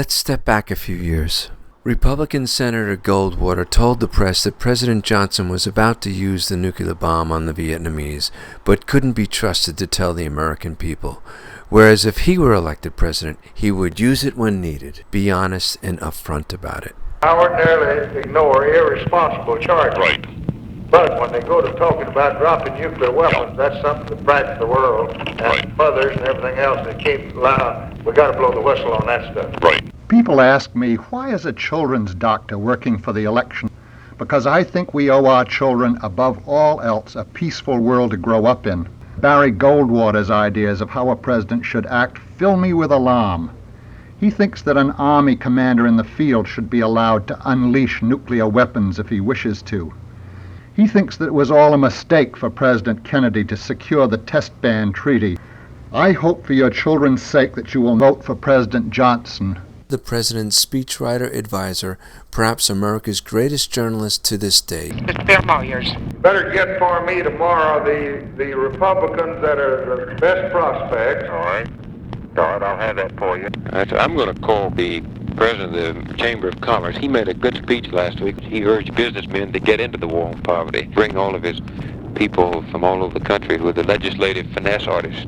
Let's step back a few years. Republican Senator Goldwater told the press that President Johnson was about to use the nuclear bomb on the Vietnamese, but couldn't be trusted to tell the American people. Whereas if he were elected president, he would use it when needed, be honest and upfront about it. I ordinarily ignore irresponsible charges. Right. But when they go to talking about dropping nuclear weapons, that's something that frightens the world and Right. mothers and everything else. They keep allowing. We got to blow the whistle on that stuff. Right. People ask me, why is a children's doctor working for the election? Because I think we owe our children, above all else, a peaceful world to grow up in. Barry Goldwater's ideas of how a president should act fill me with alarm. He thinks that an army commander in the field should be allowed to unleash nuclear weapons if he wishes to. He thinks that it was all a mistake for President Kennedy to secure the test ban treaty. I hope for your children's sake that you will vote for President Johnson. The president's speechwriter advisor, perhaps America's greatest journalist to this day. Mr. Moyers. Better get for me tomorrow the Republicans that are the best prospects. All right. I'll have that for you. I'm going to call the president of the Chamber of Commerce. He made a good speech last week. He urged businessmen to get into the war on poverty, bring all of his people from all over the country who are the legislative finesse artists,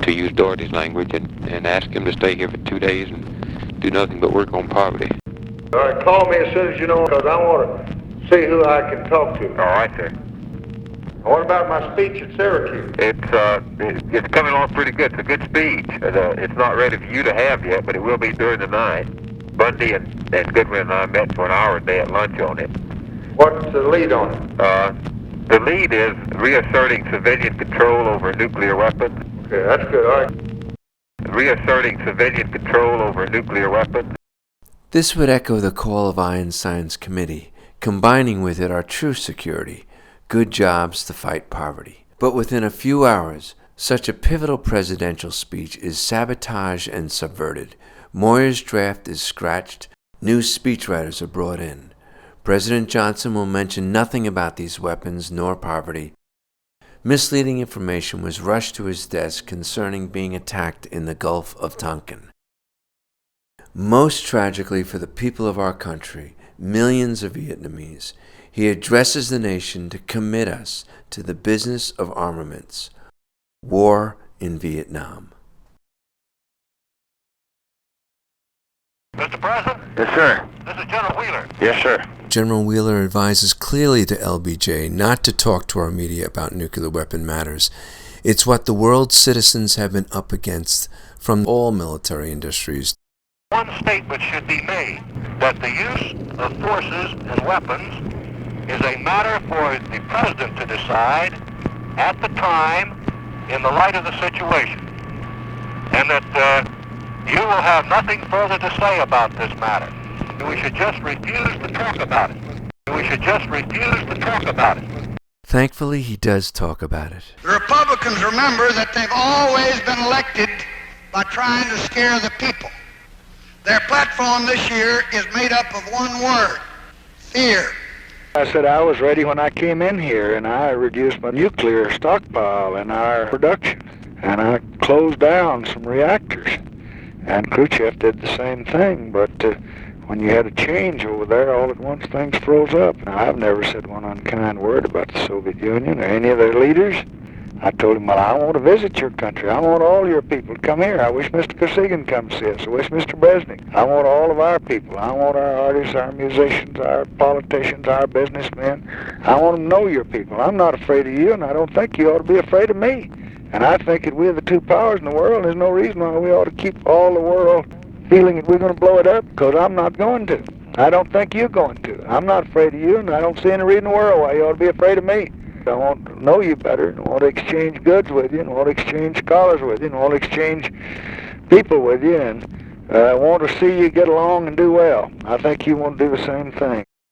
to use Dorothy's language, and ask him to stay here for 2 days and do nothing but work on poverty. All right, call me as soon as you know, because I want to see who I can talk to. All right, sir. What about my speech at Syracuse? It's coming along pretty good. It's a good speech. It's not ready for you to have yet, but it will be during the night. Bundy and Goodwin and I met for an hour a day at lunch on it. What's the lead on it? The lead is reasserting civilian control over nuclear weapons. Okay, that's good. All right. Reasserting civilian control over nuclear weapons. This would echo the call of Einstein's committee, combining with it our true security, good jobs to fight poverty. But within a few hours, such a pivotal presidential speech is sabotaged and subverted. Moyers' draft is scratched. New speechwriters are brought in. President Johnson will mention nothing about these weapons nor poverty. Misleading information was rushed to his desk concerning being attacked in the Gulf of Tonkin. Most tragically for the people of our country, millions of Vietnamese, he addresses the nation to commit us to the business of armaments. War in Vietnam. Mr. President? Yes, sir. This is General Wheeler. Yes, sir. General Wheeler advises clearly to LBJ not to talk to our media about nuclear weapon matters. It's what the world's citizens have been up against from all military industries. One statement should be made that the use of forces and weapons is a matter for the President to decide at the time in the light of the situation, and that you will have nothing further to say about this matter. We should just refuse to talk about it. We should just refuse to talk about it. Thankfully, he does talk about it. The Republicans remember that they've always been elected by trying to scare the people. Their platform this year is made up of one word: fear. I said I was ready when I came in here, and I reduced my nuclear stockpile and our production, and I closed down some reactors. And Khrushchev did the same thing, but when you had a change over there, all at once things froze up. Now, I've never said one unkind word about the Soviet Union or any of their leaders. I told him, well, I want to visit your country. I want all your people to come here. I wish Mr. Kosygin come see us. I wish Mr. Brezhnev. I want all of our people. I want our artists, our musicians, our politicians, our businessmen. I want them to know your people. I'm not afraid of you, and I don't think you ought to be afraid of me. And I think that we're the two powers in the world, and there's no reason why we ought to keep all the world feeling that we're going to blow it up, because I'm not going to. I don't think you're going to. I'm not afraid of you, and I don't see any reason in the world why you ought to be afraid of me. I want to know you better, and I want to exchange goods with you, and I want to exchange scholars with you, and I want to exchange people with you, and I want to see you get along and do well. I think you want to do the same thing.